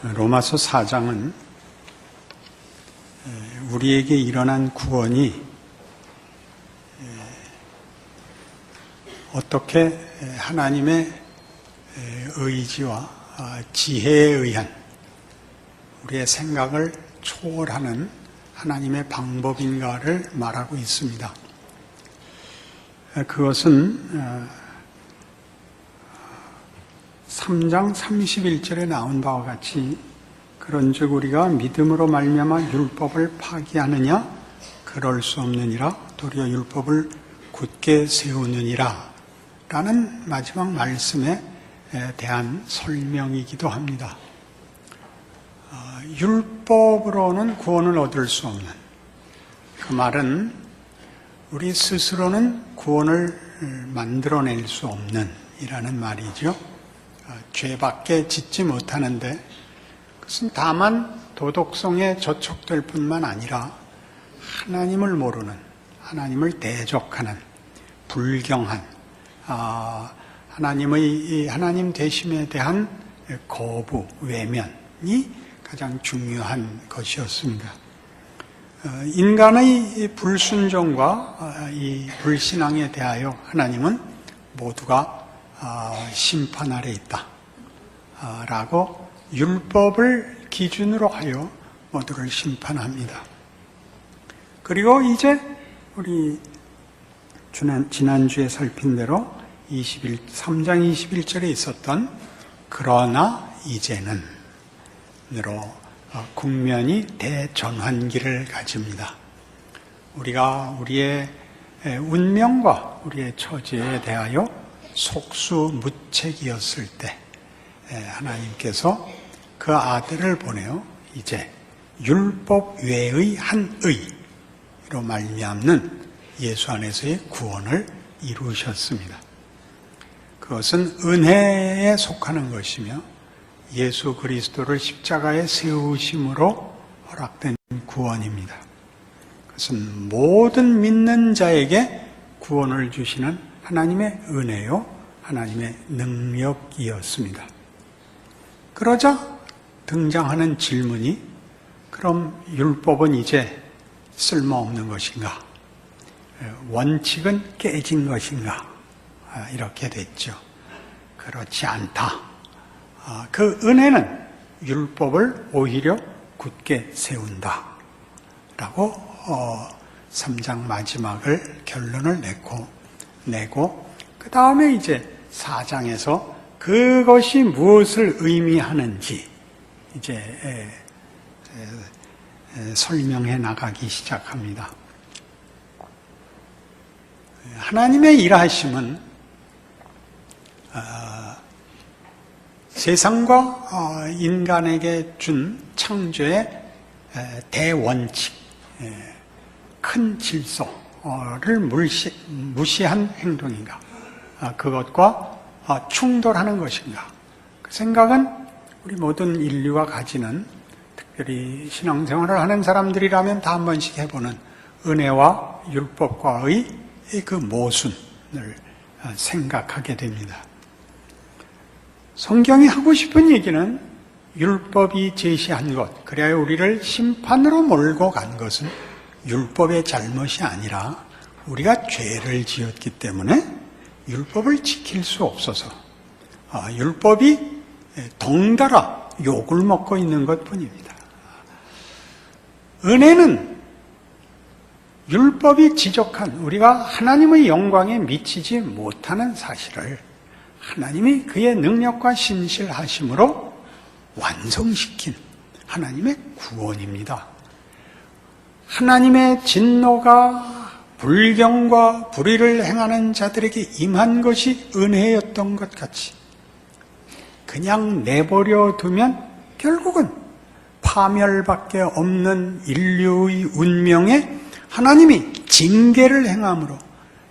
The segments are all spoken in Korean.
로마서 4장은 우리에게 일어난 구원이 어떻게 하나님의 의지와 지혜에 의한 우리의 생각을 초월하는 하나님의 방법인가를 말하고 있습니다. 그것은 3장 31절에 나온 바와 같이 그런즉 우리가 믿음으로 말미암아 율법을 파기하느냐 그럴 수 없느니라 도리어 율법을 굳게 세우느니라 라는 마지막 말씀에 대한 설명이기도 합니다. 율법으로는 구원을 얻을 수 없는, 그 말은 우리 스스로는 구원을 만들어낼 수 없는 이라는 말이죠. 죄밖에 짓지 못하는데 그것은 다만 도덕성에 저촉될 뿐만 아니라 하나님을 모르는, 하나님을 대적하는 불경한, 하나님 되심에 대한 거부, 외면이 가장 중요한 것이었습니다. 인간의 불순종과 이 불신앙에 대하여 하나님은 모두가 심판 아래 있다 라고 율법을 기준으로 하여 모두를 심판합니다. 그리고 이제 우리 지난주에 살핀 대로 3장 21절에 있었던 그러나 이제는 으로 국면이 대전환기를 가집니다. 우리가 우리의 운명과 우리의 처지에 대하여 속수무책이었을 때 하나님께서 그 아들을 보내어 이제 율법 외의 한 의로 말미암는 예수 안에서의 구원을 이루셨습니다. 그것은 은혜에 속하는 것이며 예수 그리스도를 십자가에 세우심으로 허락된 구원입니다. 그것은 모든 믿는 자에게 구원을 주시는 하나님의 은혜요, 하나님의 능력이었습니다. 그러자 등장하는 질문이 그럼 율법은 이제 쓸모없는 것인가? 원칙은 깨진 것인가? 이렇게 됐죠. 그렇지 않다. 그 은혜는 율법을 오히려 굳게 세운다 라고 3장 마지막을 결론을 내고 그 다음에 이제 4장에서 그것이 무엇을 의미하는지 이제 설명해 나가기 시작합니다. 하나님의 일하심은 세상과 인간에게 준 창조의 대원칙, 큰 질서를 무시한 행동인가? 그것과 충돌하는 것인가? 그 생각은 우리 모든 인류가 가지는, 특별히 신앙생활을 하는 사람들이라면 다 한 번씩 해보는 은혜와 율법과의 그 모순을 생각하게 됩니다. 성경이 하고 싶은 얘기는 율법이 제시한 것, 그래야 우리를 심판으로 몰고 간 것은 율법의 잘못이 아니라 우리가 죄를 지었기 때문에 율법을 지킬 수 없어서 율법이 덩달아 욕을 먹고 있는 것뿐입니다. 은혜는 율법이 지적한 우리가 하나님의 영광에 미치지 못하는 사실을 하나님이 그의 능력과 신실하심으로 완성시킨 하나님의 구원입니다. 하나님의 진노가 불경과 불의를 행하는 자들에게 임한 것이 은혜였던 것 같이 그냥 내버려 두면 결국은 파멸밖에 없는 인류의 운명에 하나님이 징계를 행함으로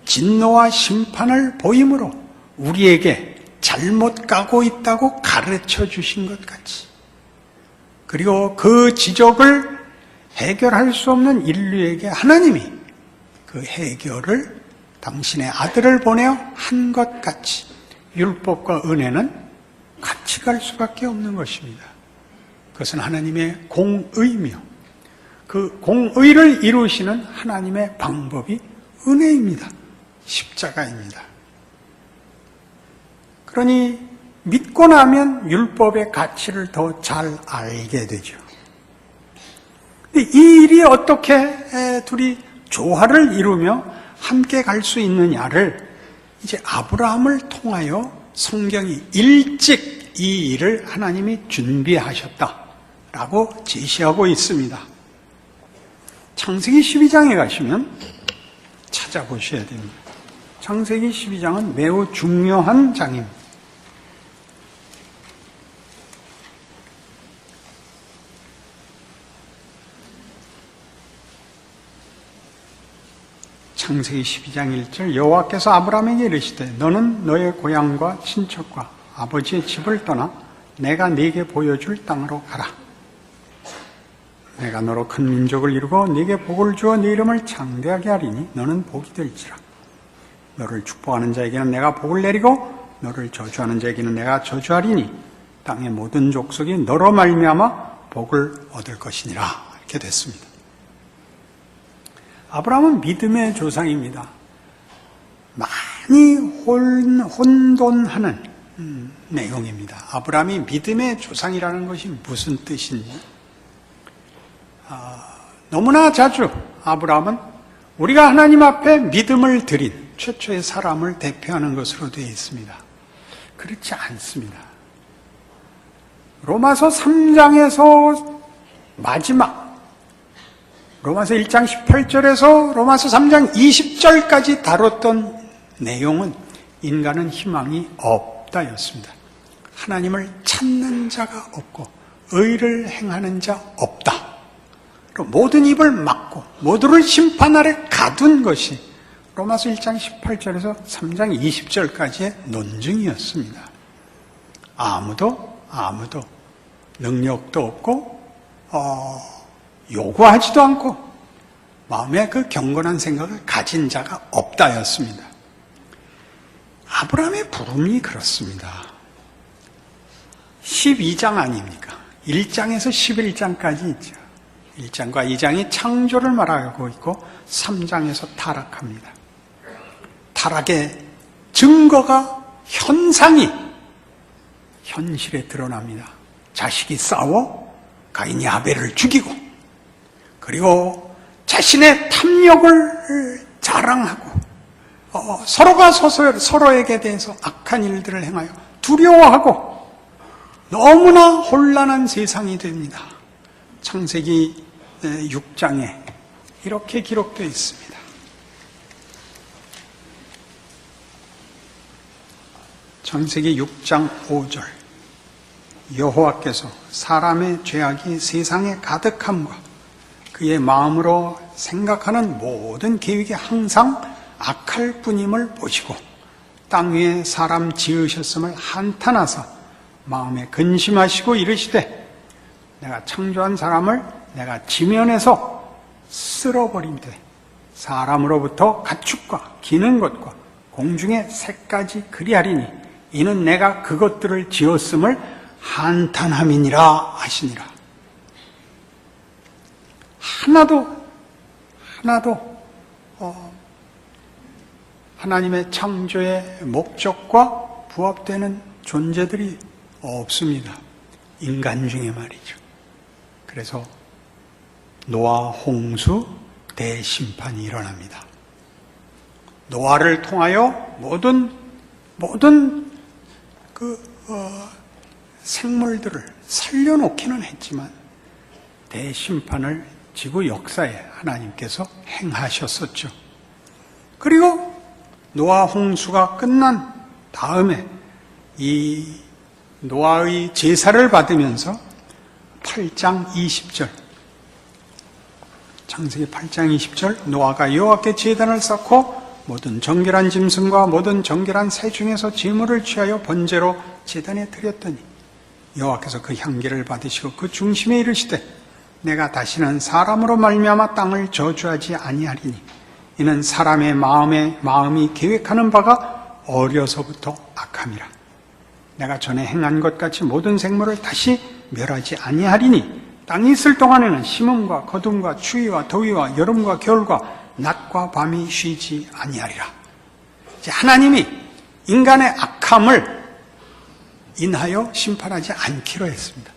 진노와 심판을 보임으로 우리에게 잘못 가고 있다고 가르쳐 주신 것 같이, 그리고 그 지적을 해결할 수 없는 인류에게 하나님이 그 해결을 당신의 아들을 보내어 한 것 같이 율법과 은혜는 같이 갈 수밖에 없는 것입니다. 그것은 하나님의 공의며 그 공의를 이루시는 하나님의 방법이 은혜입니다. 십자가입니다. 그러니 믿고 나면 율법의 가치를 더 잘 알게 되죠. 이 일이 어떻게 둘이 조화를 이루며 함께 갈 수 있느냐를 이제 아브라함을 통하여 성경이 일찍 이 일을 하나님이 준비하셨다라고 제시하고 있습니다. 창세기 12장에 가시면 찾아보셔야 됩니다. 창세기 12장은 매우 중요한 장입니다. 창세기 12장 1절 여호와께서 아브라함에게 이르시되 너는 너의 고향과 친척과 아버지의 집을 떠나 내가 네게 보여줄 땅으로 가라. 내가 너로 큰 민족을 이루고 네게 복을 주어 네 이름을 장대하게 하리니 너는 복이 될지라. 너를 축복하는 자에게는 내가 복을 내리고 너를 저주하는 자에게는 내가 저주하리니 땅의 모든 족속이 너로 말미암아 복을 얻을 것이니라. 이렇게 됐습니다. 아브라함은 믿음의 조상입니다. 많이 혼돈하는 내용입니다. 아브라함이 믿음의 조상이라는 것이 무슨 뜻인지. 너무나 자주 아브라함은 우리가 하나님 앞에 믿음을 드린 최초의 사람을 대표하는 것으로 되어 있습니다. 그렇지 않습니다. 로마서 3장에서 마지막 로마서 1장 18절에서 로마서 3장 20절까지 다뤘던 내용은 인간은 희망이 없다였습니다. 하나님을 찾는 자가 없고 의를 행하는 자 없다. 모든 입을 막고 모두를 심판 아래 가둔 것이 로마서 1장 18절에서 3장 20절까지의 논증이었습니다. 아무도 능력도 없고 요구하지도 않고 마음에 그 경건한 생각을 가진 자가 없다였습니다. 아브라함의 부름이 그렇습니다. 12장 아닙니까? 1장에서 11장까지 있죠. 1장과 2장이 창조를 말하고 있고 3장에서 타락합니다. 타락의 증거가 현상이 현실에 드러납니다. 자식이 싸워 가인이 아벨을 죽이고 그리고 자신의 탐욕을 자랑하고 서로가 서로에게 대해서 악한 일들을 행하여 두려워하고 너무나 혼란한 세상이 됩니다. 창세기 6장에 이렇게 기록되어 있습니다. 창세기 6장 5절 여호와께서 사람의 죄악이 세상에 가득함과 그의 마음으로 생각하는 모든 계획이 항상 악할 뿐임을 보시고 땅 위에 사람 지으셨음을 한탄하사 마음에 근심하시고 이르시되 내가 창조한 사람을 내가 지면에서 쓸어버림되 사람으로부터 가축과 기는 것과 공중의 새까지 그리하리니 이는 내가 그것들을 지었음을 한탄함이니라 하시니라. 하나도 하나님의 창조의 목적과 부합되는 존재들이 없습니다. 인간 중에 말이죠. 그래서 노아 홍수 대심판이 일어납니다. 노아를 통하여 모든 생물들을 살려놓기는 했지만 대심판을 지구 역사에 하나님께서 행하셨었죠. 그리고 노아 홍수가 끝난 다음에 이 노아의 제사를 받으면서 8장 20절 창세기 8장 20절 노아가 여호와께 제단을 쌓고 모든 정결한 짐승과 모든 정결한 새 중에서 제물을 취하여 번제로 제단에 드렸더니 여호와께서 그 향기를 받으시고 그 중심에 이르시되 내가 다시는 사람으로 말미암아 땅을 저주하지 아니하리니 이는 사람의 마음이 계획하는 바가 어려서부터 악함이라. 내가 전에 행한 것 같이 모든 생물을 다시 멸하지 아니하리니 땅이 있을 동안에는 심음과 거둠과 추위와 더위와 여름과 겨울과 낮과 밤이 쉬지 아니하리라. 이제 하나님이 인간의 악함을 인하여 심판하지 않기로 했습니다.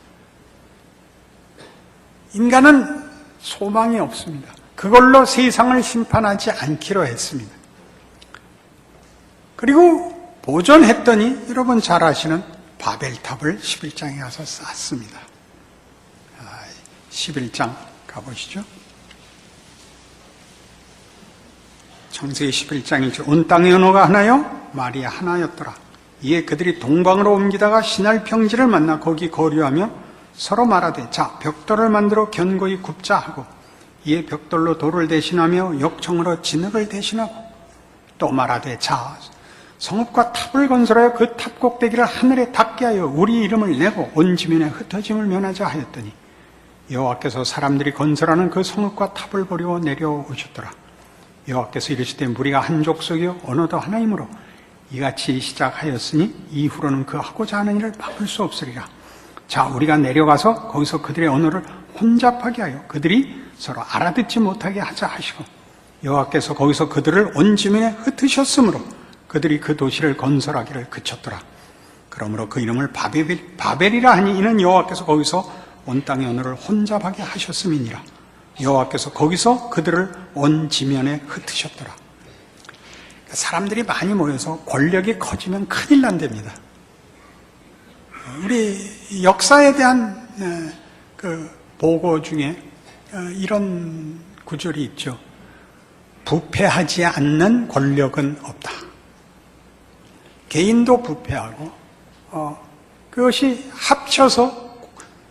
인간은 소망이 없습니다. 그걸로 세상을 심판하지 않기로 했습니다. 그리고 보존했더니 여러분 잘 아시는 바벨탑을 11장에 가서 쌓습니다. 11장 가보시죠. 창세기 11장이죠. 온 땅의 언어가 하나요? 말이 하나였더라. 이에 그들이 동방으로 옮기다가 신할 평지를 만나 거기 거류하며 서로 말하되 자 벽돌을 만들어 견고히 굽자 하고 이에 벽돌로 돌을 대신하며 역청으로 진흙을 대신하고 또 말하되 자 성읍과 탑을 건설하여 그 탑 꼭대기를 하늘에 닿게 하여 우리 이름을 내고 온 지면에 흩어짐을 면하자 하였더니 여호와께서 사람들이 건설하는 그 성읍과 탑을 보려 내려오셨더라. 여호와께서 이르시되 무리가 한 족속이요 언어도 하나이므로 이같이 시작하였으니 이후로는 그 하고자 하는 일을 막을 수 없으리라. 자 우리가 내려가서 거기서 그들의 언어를 혼잡하게 하여 그들이 서로 알아듣지 못하게 하자 하시고 여호와께서 거기서 그들을 온 지면에 흩으셨으므로 그들이 그 도시를 건설하기를 그쳤더라. 그러므로 그 이름을 바벨이라 하니 이는 여호와께서 거기서 온 땅의 언어를 혼잡하게 하셨음이니라. 여호와께서 거기서 그들을 온 지면에 흩으셨더라. 사람들이 많이 모여서 권력이 커지면 큰일 난답니다. 우리 역사에 대한 그 보고 중에 이런 구절이 있죠. 부패하지 않는 권력은 없다. 개인도 부패하고 그것이 합쳐서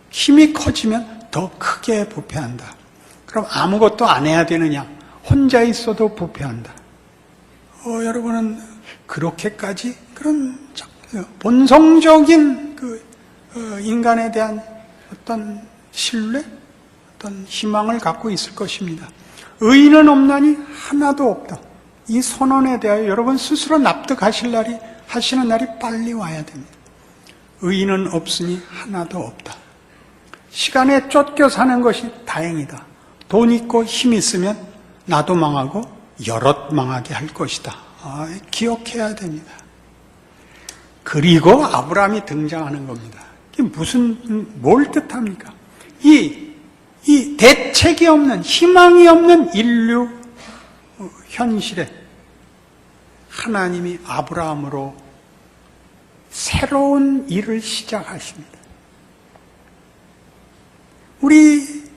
힘이 커지면 더 크게 부패한다. 그럼 아무것도 안 해야 되느냐? 혼자 있어도 부패한다. 여러분은 그렇게까지 그런 본성적인 그 인간에 대한 어떤 신뢰, 어떤 희망을 갖고 있을 것입니다. 의인은 없나니 하나도 없다. 이 선언에 대하여 여러분 스스로 하시는 날이 빨리 와야 됩니다. 의인은 없으니 하나도 없다. 시간에 쫓겨 사는 것이 다행이다. 돈 있고 힘 있으면 나도 망하고 여럿 망하게 할 것이다. 기억해야 됩니다. 그리고 아브라함이 등장하는 겁니다. 이게 뭘 뜻합니까? 이 대책이 없는, 희망이 없는 인류 현실에 하나님이 아브라함으로 새로운 일을 시작하십니다. 우리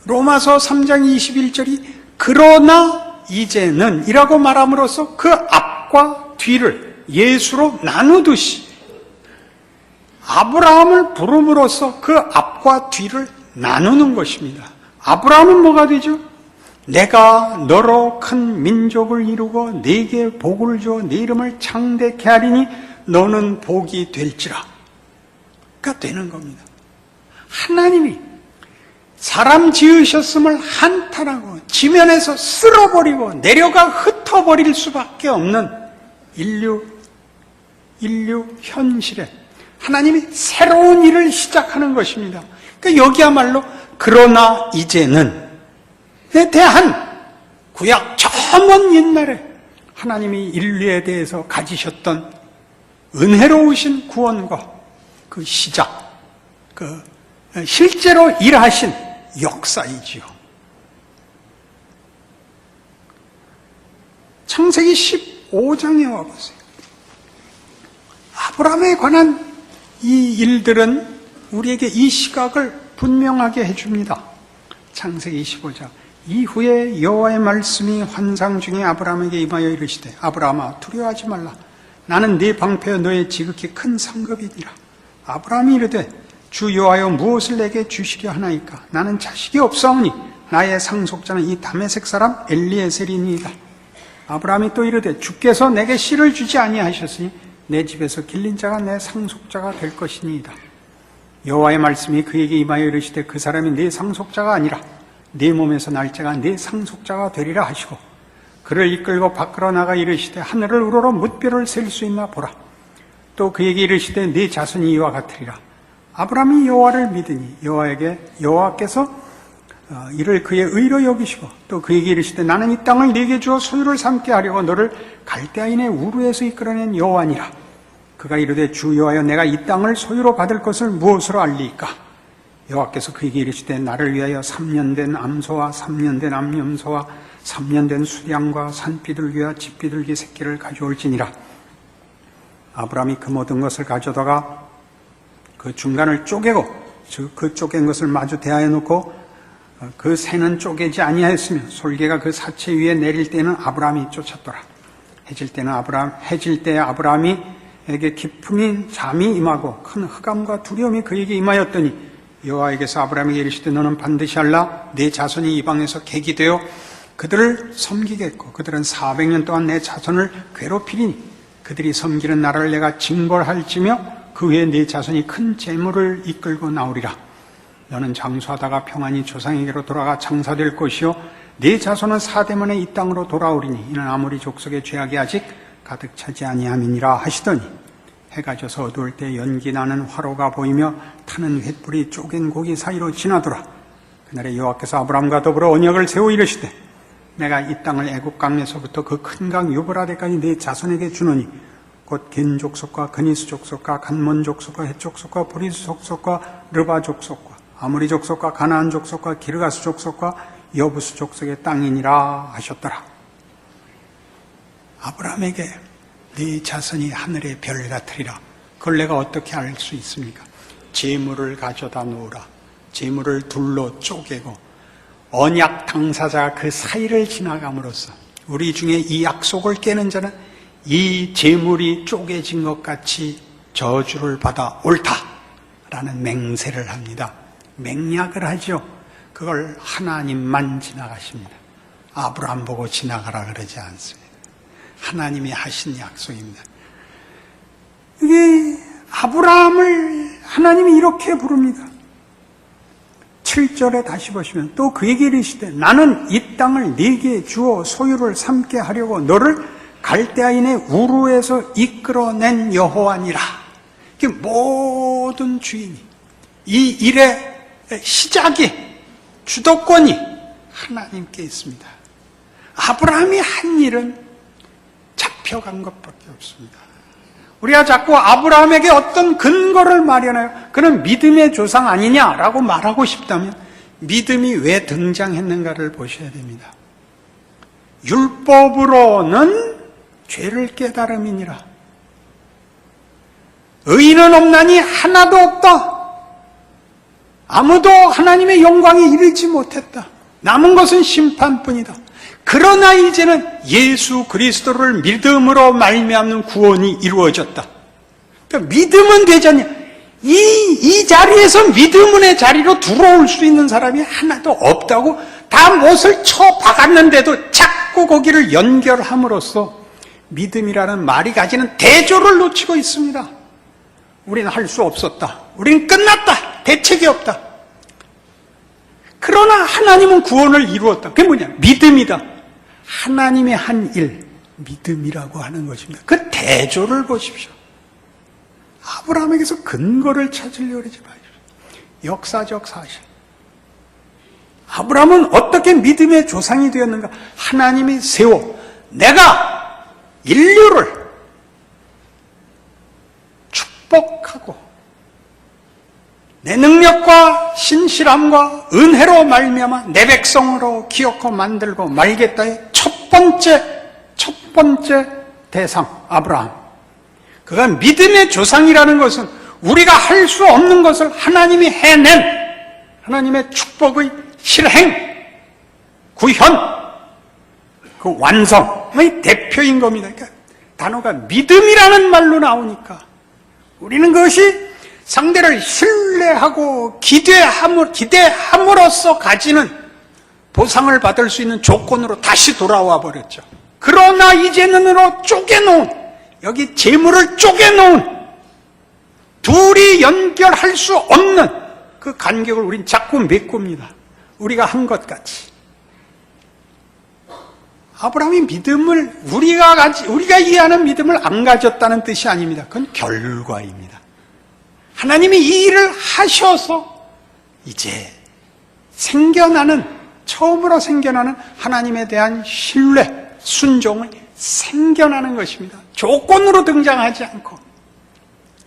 로마서 3장 21절이 그러나 이제는 이라고 말함으로써 그 앞과 뒤를 예수로 나누듯이 아브라함을 부름으로써 그 앞과 뒤를 나누는 것입니다. 아브라함은 뭐가 되죠? 내가 너로 큰 민족을 이루고 네게 복을 주어 네 이름을 창대케 하리니 너는 복이 될지라. 가 되는 겁니다. 하나님이 사람 지으셨음을 한탄하고 지면에서 쓸어버리고 내려가 흩어버릴 수밖에 없는 인류 현실에 하나님이 새로운 일을 시작하는 것입니다. 그러니까 여기야말로 그러나 이제는 에 대한 구약 저 먼 옛날에 하나님이 인류에 대해서 가지셨던 은혜로우신 구원과 그 시작, 그 실제로 일하신 역사이지요. 창세기 15장에 와보세요. 아브라함에 관한 이 일들은 우리에게 이 시각을 분명하게 해줍니다. 창세기 15장. 이후에 여호와의 말씀이 환상 중에 아브라함에게 임하여 이르시되 아브라함아 두려워하지 말라. 나는 네 방패여 너의 지극히 큰 상급이니라. 아브라함이 이르되 주 여호와여 무엇을 내게 주시려 하나이까? 나는 자식이 없사오니 나의 상속자는 이 다메섹 사람 엘리에셀이니이다. 아브라함이 또 이르되 주께서 내게 씨를 주지 아니하셨으니 내 집에서 길린 자가 내 상속자가 될 것이니이다. 여호와의 말씀이 그에게 임하여 이르시되 그 사람이 네 상속자가 아니라 네 몸에서 날 자가 네 상속자가 되리라 하시고 그를 이끌고 밖으로 나가 이르시되 하늘을 우러러 뭇별을 셀 수 있나 보라. 또 그에게 이르시되 네 자손이 이와 같으리라. 아브라함이 여호와를 믿으니 여호와께서 이를 그의 의로 여기시고 또 그에게 이르시되 나는 이 땅을 네게 주어 소유를 삼게 하려고 너를 갈대아인의 우르에서 이끌어낸 여호와니라. 그가 이르되 주 여호와여 내가 이 땅을 소유로 받을 것을 무엇으로 알리이까? 여호와께서 그에게 이르시되 나를 위하여 3년 된 암소와 3년 된 암염소와 3년 된 수량과 산비둘기와 집비둘기 새끼를 가져올지니라. 아브라함이 그 모든 것을 가져다가 그 중간을 쪼개고 그 쪼갠 것을 마주 대하여 놓고 그 새는 쪼개지 아니하였으며 솔개가 그 사체 위에 내릴 때는 아브라함이 쫓았더라. 해질 때에 아브라함에게 깊은 잠이 임하고 큰 흑암과 두려움이 그에게 임하였더니 여호와께서 아브라함에게 이르시되 너는 반드시 알라. 내 자손이 이방에서 객이 되어 그들을 섬기겠고 그들은 400년 동안 내 자손을 괴롭히리니 그들이 섬기는 나라를 내가 징벌할지며 그 후에 내 자손이 큰 재물을 이끌고 나오리라. 너는 장수하다가 평안히 조상에게로 돌아가 장사될 것이요 네 자손은 사대만에 이 땅으로 돌아오리니 이는 아모리 족속의 죄악이 아직 가득 차지 아니함이니라 하시더니 해가 져서 어두울 때 연기 나는 화로가 보이며 타는 횃불이 쪼갠 고기 사이로 지나더라. 그날에 여호와께서 아브라함과 더불어 언약을 세워 이르시되 내가 이 땅을 애굽 강에서부터 그 큰 강 유브라데까지 네 자손에게 주노니 곧 겐 족속과 그니스 족속과 간몬 족속과 헷 족속과 브리스 족속과 르바 족속과 아모리 족속과 가나안 족속과 기르가스 족속과 여부스 족속의 땅이니라 하셨더라. 아브라함에게 네 자손이 하늘의 별 같으리라. 그걸 내가 어떻게 알 수 있습니까? 재물을 가져다 놓으라. 재물을 둘로 쪼개고 언약 당사자가 그 사이를 지나감으로써 우리 중에 이 약속을 깨는 자는 이 재물이 쪼개진 것 같이 저주를 받아 옳다라는 맹세를 합니다. 맹약을 하죠. 그걸 하나님만 지나가십니다. 아브라함 보고 지나가라 그러지 않습니다. 하나님이 하신 약속입니다. 이게 아브라함을 하나님이 이렇게 부릅니다. 7절에 다시 보시면 또 그에게 이르시되 나는 이 땅을 네게 주어 소유를 삼게 하려고 너를 갈대아인의 우르에서 이끌어낸 여호와니라. 모든 주인이 이 일의 시작이 주도권이 하나님께 있습니다. 아브라함이 한 일은 잡혀간 것밖에 없습니다. 우리가 자꾸 아브라함에게 어떤 근거를 마련해요. 그는 믿음의 조상 아니냐라고 말하고 싶다면 믿음이 왜 등장했는가를 보셔야 됩니다. 율법으로는 죄를 깨달음이니라. 의인은 없나니 하나도 없다. 아무도 하나님의 영광에 이르지 못했다. 남은 것은 심판뿐이다. 그러나 이제는 예수 그리스도를 믿음으로 말미암는 구원이 이루어졌다. 그러니까 믿음은 되지 않냐. 이 자리에서 믿음의 자리로 들어올 수 있는 사람이 하나도 없다고 다 못을 쳐 박았는데도 자꾸 거기를 연결함으로써 믿음이라는 말이 가지는 대조를 놓치고 있습니다. 우리는 할 수 없었다. 우리는 끝났다. 대책이 없다. 그러나 하나님은 구원을 이루었다. 그게 뭐냐? 믿음이다. 하나님의 한 일, 믿음이라고 하는 것입니다. 그 대조를 보십시오. 아브라함에게서 근거를 찾으려고 하지 마십시오. 역사적 사실. 아브라함은 어떻게 믿음의 조상이 되었는가? 하나님이 세워 내가 인류를 축복하고 내 능력과 신실함과 은혜로 말미암아 내 백성으로 기억하고 만들고 말겠다의 첫 번째 대상 아브라함. 그가 믿음의 조상이라는 것은 우리가 할 수 없는 것을 하나님이 해낸 하나님의 축복의 실행, 구현, 그 완성의 대표인 겁니다. 그러니까 단어가 믿음이라는 말로 나오니까 우리는 그것이 상대를 신뢰하고 기대함으로써 가지는 보상을 받을 수 있는 조건으로 다시 돌아와 버렸죠. 그러나 이제는으로 쪼개놓은, 여기 재물을 쪼개놓은 둘이 연결할 수 없는 그 간격을 우린 자꾸 메꿉니다. 우리가 한 것 같이. 아브라함이 믿음을 우리가 이해하는 믿음을 안 가졌다는 뜻이 아닙니다. 그건 결과입니다. 하나님이 이 일을 하셔서 이제 처음으로 생겨나는 하나님에 대한 신뢰, 순종을 생겨나는 것입니다. 조건으로 등장하지 않고.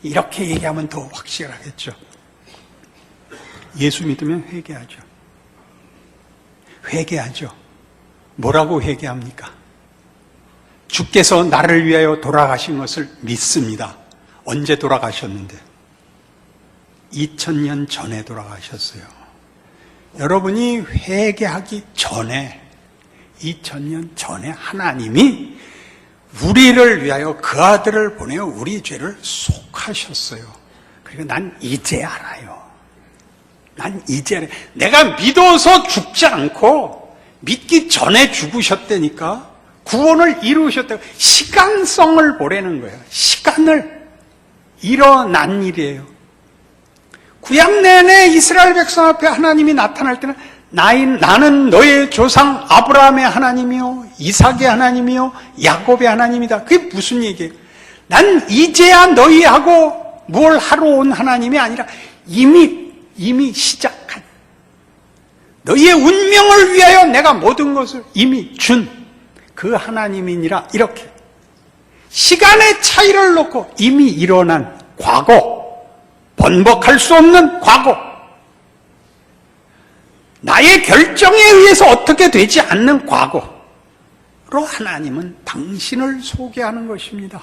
이렇게 얘기하면 더 확실하겠죠. 예수 믿으면 회개하죠. 회개하죠. 뭐라고 회개합니까? 주께서 나를 위하여 돌아가신 것을 믿습니다. 언제 돌아가셨는데? 2000년 전에 돌아가셨어요. 여러분이 회개하기 전에, 2000년 전에 하나님이 우리를 위하여 그 아들을 보내어 우리 죄를 속하셨어요. 그리고 난 이제 알아요. 난 이제 알아요. 내가 믿어서 죽지 않고 믿기 전에 죽으셨다니까. 구원을 이루셨다고. 시간성을 보라는 거예요. 시간을. 일어난 일이에요. 구약 내내 이스라엘 백성 앞에 하나님이 나타날 때는 나는 너의 조상 아브라함의 하나님이요, 이삭의 하나님이요, 야곱의 하나님이다. 그게 무슨 얘기예요? 난 이제야 너희하고 뭘 하러 온 하나님이 아니라 이미 시작한, 너희의 운명을 위하여 내가 모든 것을 이미 준 그 하나님이니라. 이렇게 시간의 차이를 놓고 이미 일어난 과거, 번복할 수 없는 과거, 나의 결정에 의해서 어떻게 되지 않는 과거로 하나님은 당신을 소개하는 것입니다.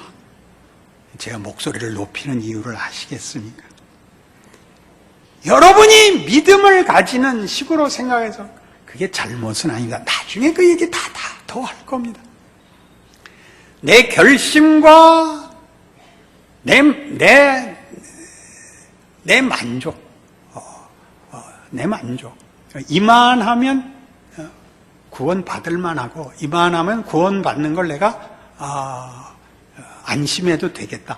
제가 목소리를 높이는 이유를 아시겠습니까? 여러분이 믿음을 가지는 식으로 생각해서 그게 잘못은 아닙니다. 나중에 그 얘기 다 더 할 겁니다. 내 결심과 내 만족, 내 만족. 이만하면 구원 받을 만하고, 이만하면 구원 받는 걸 내가 안심해도 되겠다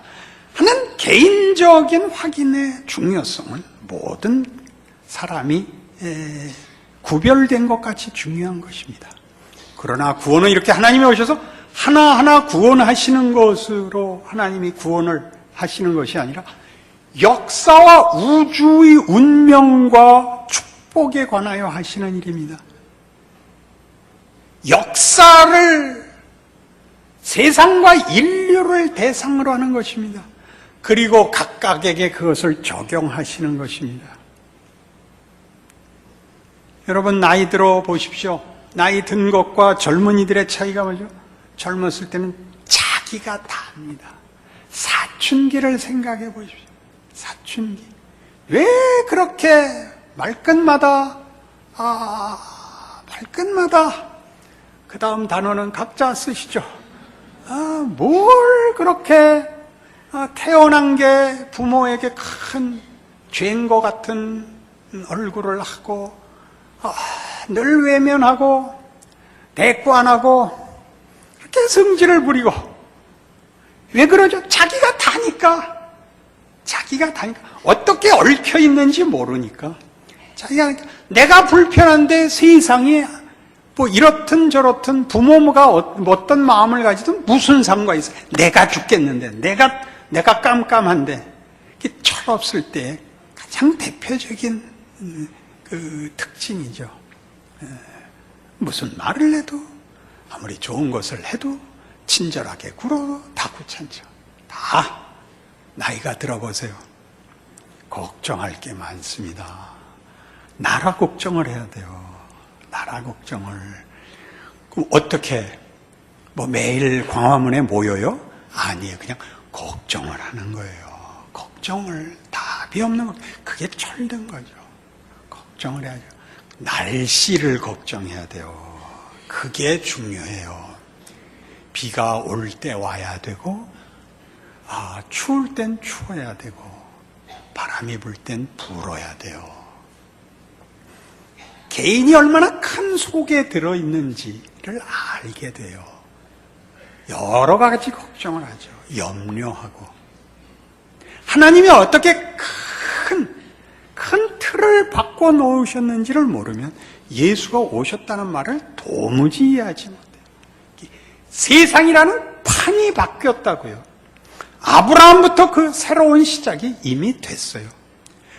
하는 개인적인 확인의 중요성은 모든 사람이 구별된 것 같이 중요한 것입니다. 그러나 구원은 이렇게 하나님이 오셔서 하나하나 구원하시는 것으로 하나님이 구원을 하시는 것이 아니라 역사와 우주의 운명과 축복에 관하여 하시는 일입니다. 역사를, 세상과 인류를 대상으로 하는 것입니다. 그리고 각각에게 그것을 적용하시는 것입니다. 여러분, 나이 들어 보십시오. 나이 든 것과 젊은이들의 차이가 뭐죠? 젊었을 때는 자기가 다합니다. 사춘기를 생각해 보십시오. 사춘기. 왜 그렇게 말끝마다 그 다음 단어는 각자 쓰시죠. 뭘 그렇게 태어난 게 부모에게 큰 죄인 것 같은 얼굴을 하고 늘 외면하고 대꾸 안 하고 이렇게 성질을 부리고. 왜 그러죠? 자기가 다니까. 어떻게 얽혀 있는지 모르니까. 내가 불편한데 세상에 뭐 이렇든 저렇든 부모가 어떤 마음을 가지든 무슨 상관이 있어. 내가 죽겠는데, 내가 깜깜한데. 철없을 때 가장 대표적인 그 특징이죠. 무슨 말을 해도, 아무리 좋은 것을 해도 친절하게 굴어도 다 귀찮죠. 다 나이가 들어보세요. 걱정할 게 많습니다. 나라 걱정을 해야 돼요. 나라 걱정을. 그럼 어떻게, 매일 광화문에 모여요? 아니에요. 그냥 걱정을 하는 거예요. 걱정을, 답이 없는 거. 그게 철든 거죠. 걱정을 해야죠. 날씨를 걱정해야 돼요. 그게 중요해요. 비가 올 때 와야 되고, 추울 땐 추워야 되고, 바람이 불 땐 불어야 돼요. 개인이 얼마나 큰 속에 들어있는지를 알게 돼요. 여러 가지 걱정을 하죠. 염려하고. 하나님이 어떻게 큰 틀을 바꿔 놓으셨는지를 모르면 예수가 오셨다는 말을 도무지 이해하지 못해요. 세상이라는 판이 바뀌었다고요. 아브라함부터 그 새로운 시작이 이미 됐어요.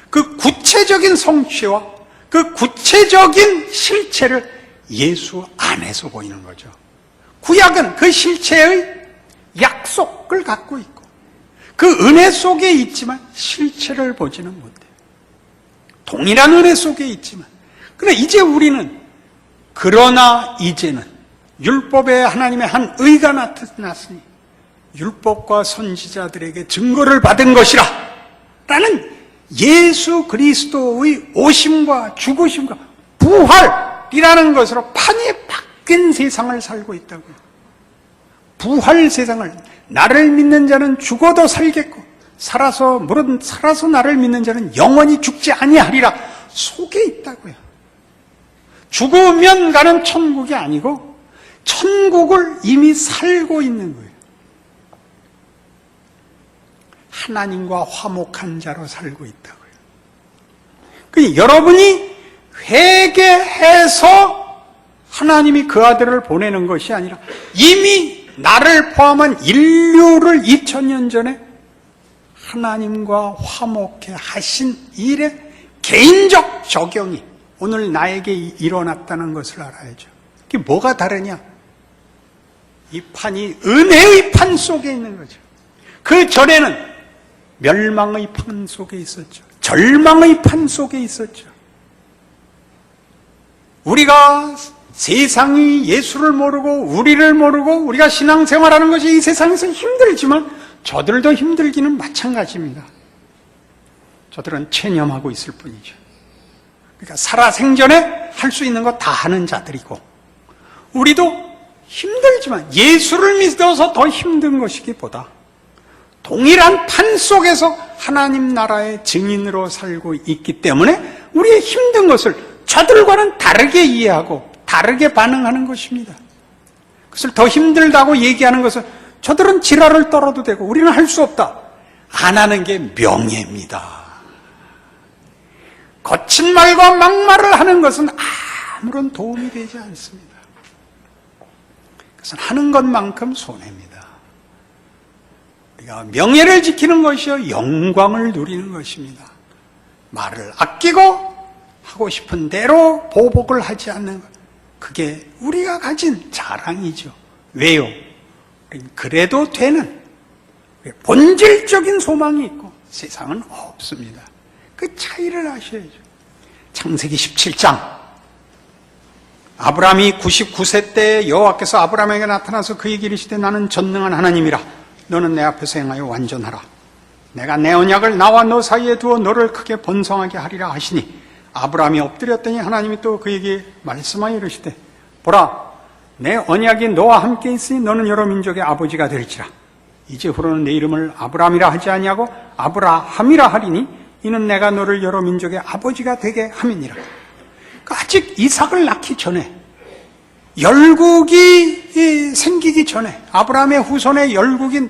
그 구체적인 성취와 그 구체적인 실체를 예수 안에서 보이는 거죠. 구약은 그 실체의 약속을 갖고 있고 그 은혜 속에 있지만 실체를 보지는 못해요. 동일한 은혜 속에 있지만, 그러나 이제 우리는 그러나 이제는 율법에 하나님의 한 의가 나타났으니 율법과 선지자들에게 증거를 받은 것이라 라는 예수 그리스도의 오심과 죽으심과 부활이라는 것으로 판이 바뀐 세상을 살고 있다고요. 부활 세상을, 나를 믿는 자는 죽어도 살겠고 살아서 나를 믿는 자는 영원히 죽지 아니하리라 속에 있다고요. 죽으면 가는 천국이 아니고 천국을 이미 살고 있는 거예요. 하나님과 화목한 자로 살고 있다고요. 그러니까 여러분이 회개해서 하나님이 그 아들을 보내는 것이 아니라 이미 나를 포함한 인류를 2000년 전에 하나님과 화목해 하신 일의 개인적 적용이 오늘 나에게 일어났다는 것을 알아야죠. 그게 뭐가 다르냐? 이 판이 은혜의 판 속에 있는 거죠. 그 전에는 멸망의 판 속에 있었죠. 절망의 판 속에 있었죠. 우리가 세상이 예수를 모르고 우리를 모르고 우리가 신앙생활하는 것이 이 세상에서 힘들지만 저들도 힘들기는 마찬가지입니다. 저들은 체념하고 있을 뿐이죠. 그러니까 살아생전에 할 수 있는 거 다 하는 자들이고 우리도 힘들지만 예수를 믿어서 더 힘든 것이기보다 동일한 판 속에서 하나님 나라의 증인으로 살고 있기 때문에 우리의 힘든 것을 저들과는 다르게 이해하고 다르게 반응하는 것입니다. 그것을 더 힘들다고 얘기하는 것은 저들은 지랄을 떨어도 되고 우리는 할 수 없다. 안 하는 게 명예입니다. 거친 말과 막말을 하는 것은 아무런 도움이 되지 않습니다. 그것은 하는 것만큼 손해입니다. 우리가 명예를 지키는 것이요 영광을 누리는 것입니다. 말을 아끼고 하고 싶은 대로 보복을 하지 않는 것, 그게 우리가 가진 자랑이죠. 왜요? 그래도 되는 본질적인 소망이 있고 세상은 없습니다. 그 차이를 아셔야죠. 창세기 17장, 아브라함이 99세 때 여호와께서 아브라함에게 나타나서 그에게 이르시되 나는 전능한 하나님이라. 너는 내 앞에서 행하여 완전하라. 내가 내 언약을 나와 너 사이에 두어 너를 크게 번성하게 하리라 하시니 아브라함이 엎드렸더니 하나님이 또 그에게 말씀하여 이르시되 보라, 내 언약이 너와 함께 있으니 너는 여러 민족의 아버지가 될지라. 이제 후로는 내 이름을 아브라함이라 하지 아니하고 아브라함이라 하리니 이는 내가 너를 여러 민족의 아버지가 되게 함이니라. 아직 이삭을 낳기 전에, 열국이 생기기 전에, 아브라함의 후손의 열국이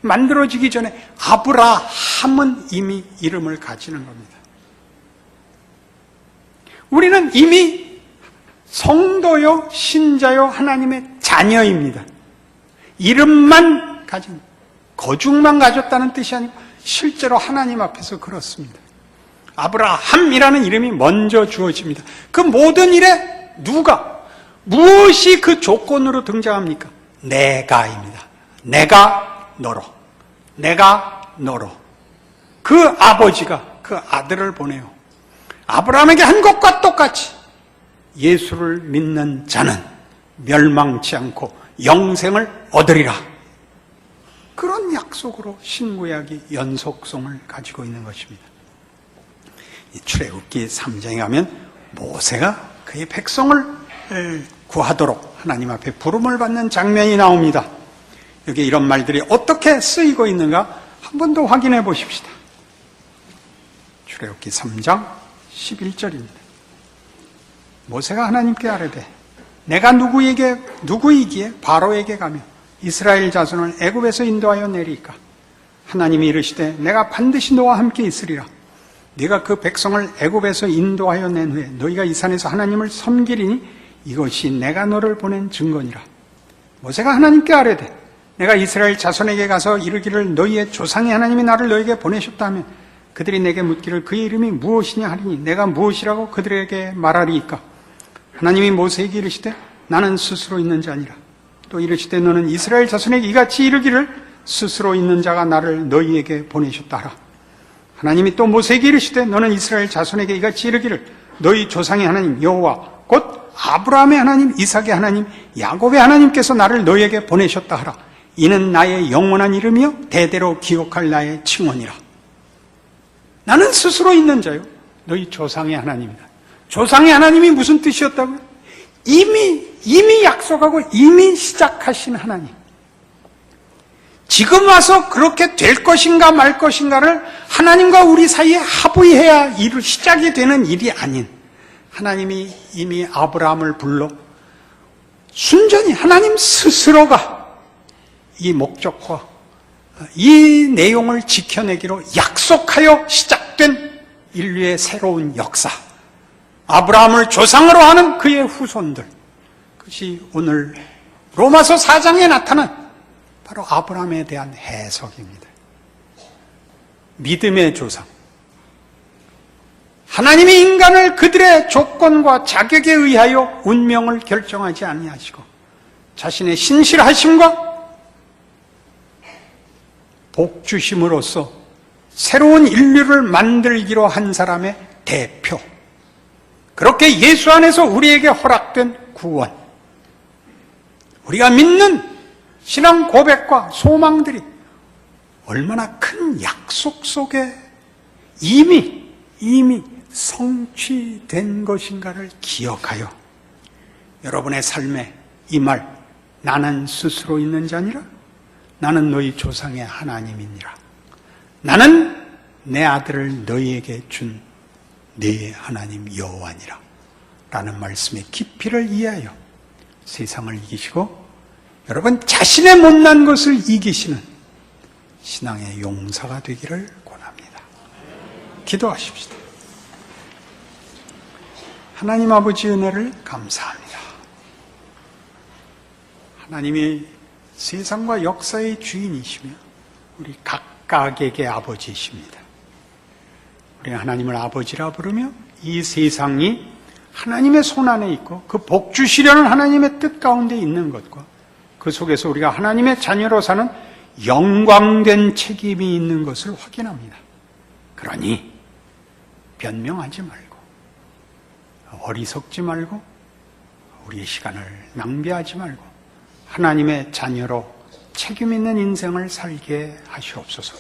만들어지기 전에 아브라함은 이미 이름을 가지는 겁니다. 우리는 이미 성도요, 신자요, 하나님의 자녀입니다. 이름만 가진, 거죽만 가졌다는 뜻이 아니고 실제로 하나님 앞에서 그렇습니다. 아브라함이라는 이름이 먼저 주어집니다. 그 모든 일에 무엇이 그 조건으로 등장합니까? 내가입니다. 내가 너로. 그 아버지가 그 아들을 보내요. 아브라함에게 한 것과 똑같이 예수를 믿는 자는 멸망치 않고 영생을 얻으리라. 그런 약속으로 신구약이 연속성을 가지고 있는 것입니다. 이 출애굽기 3장에 가면 모세가 그의 백성을 구하도록 하나님 앞에 부름을 받는 장면이 나옵니다. 여기 이런 말들이 어떻게 쓰이고 있는가 한 번 더 확인해 보십시다. 출애굽기 3장 11절입니다. 모세가 하나님께 아뢰되 내가 누구이기에 바로에게 가며 이스라엘 자손을 애굽에서 인도하여 내리까? 하나님이 이르시되 내가 반드시 너와 함께 있으리라. 네가 그 백성을 애굽에서 인도하여 낸 후에 너희가 이 산에서 하나님을 섬기리니 이것이 내가 너를 보낸 증거니라. 모세가 하나님께 아뢰되 내가 이스라엘 자손에게 가서 이르기를 너희의 조상의 하나님이 나를 너에게 보내셨다 하면 그들이 내게 묻기를 그의 이름이 무엇이냐 하리니 내가 무엇이라고 그들에게 말하리이까? 하나님이 모세에게 이르시되 나는 스스로 있는 자니라. 또 이르시되 너는 이스라엘 자손에게 이같이 이르기를 스스로 있는 자가 나를 너희에게 보내셨다 하라. 하나님이 또 모세에게 이르시되 너는 이스라엘 자손에게 이같이 이르기를 너희 조상의 하나님 여호와 곧 아브라함의 하나님 이삭의 하나님 야곱의 하나님께서 나를 너희에게 보내셨다 하라. 이는 나의 영원한 이름이요 대대로 기억할 나의 칭언이라. 나는 스스로 있는 자요 너희 조상의 하나님이다. 조상의 하나님이 무슨 뜻이었다고요? 이미 약속하고 이미 시작하신 하나님. 지금 와서 그렇게 될 것인가 말 것인가를 하나님과 우리 사이에 합의해야 시작이 되는 일이 아닌, 하나님이 이미 아브라함을 불러 순전히 하나님 스스로가 이 목적과 이 내용을 지켜내기로 약속하여 시작된 인류의 새로운 역사, 아브라함을 조상으로 하는 그의 후손들, 그것이 오늘 로마서 4장에 나타난 바로 아브라함에 대한 해석입니다. 믿음의 조상. 하나님이 인간을 그들의 조건과 자격에 의하여 운명을 결정하지 아니하시고 자신의 신실하심과 복 주심으로써 새로운 인류를 만들기로 한 사람의 대표. 그렇게 예수 안에서 우리에게 허락된 구원. 우리가 믿는 신앙 고백과 소망들이 얼마나 큰 약속 속에 이미 성취된 것인가를 기억하여 여러분의 삶에 이 말, 나는 스스로 있는 자니라, 나는 너희 조상의 하나님이니라, 나는 내 아들을 너희에게 준 네 하나님 여호와니라 라는 말씀의 깊이를 이해하여 세상을 이기시고 여러분 자신의 못난 것을 이기시는 신앙의 용사가 되기를 권합니다. 기도하십시다. 하나님 아버지 은혜를 감사합니다. 하나님이 세상과 역사의 주인이시며 우리 각각에게 아버지이십니다. 우리 하나님을 아버지라 부르며 이 세상이 하나님의 손 안에 있고 그 복 주시려는 하나님의 뜻 가운데 있는 것과 그 속에서 우리가 하나님의 자녀로 사는 영광된 책임이 있는 것을 확인합니다. 그러니 변명하지 말고 어리석지 말고 우리의 시간을 낭비하지 말고 하나님의 자녀로 책임 있는 인생을 살게 하시옵소서.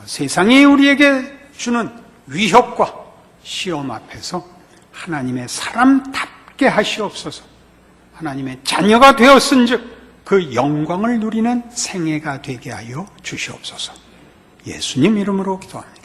세상이 우리에게 주는 위협과 시험 앞에서 하나님의 사람답게 하시옵소서. 하나님의 자녀가 되었은즉 그 영광을 누리는 생애가 되게 하여 주시옵소서. 예수님 이름으로 기도합니다.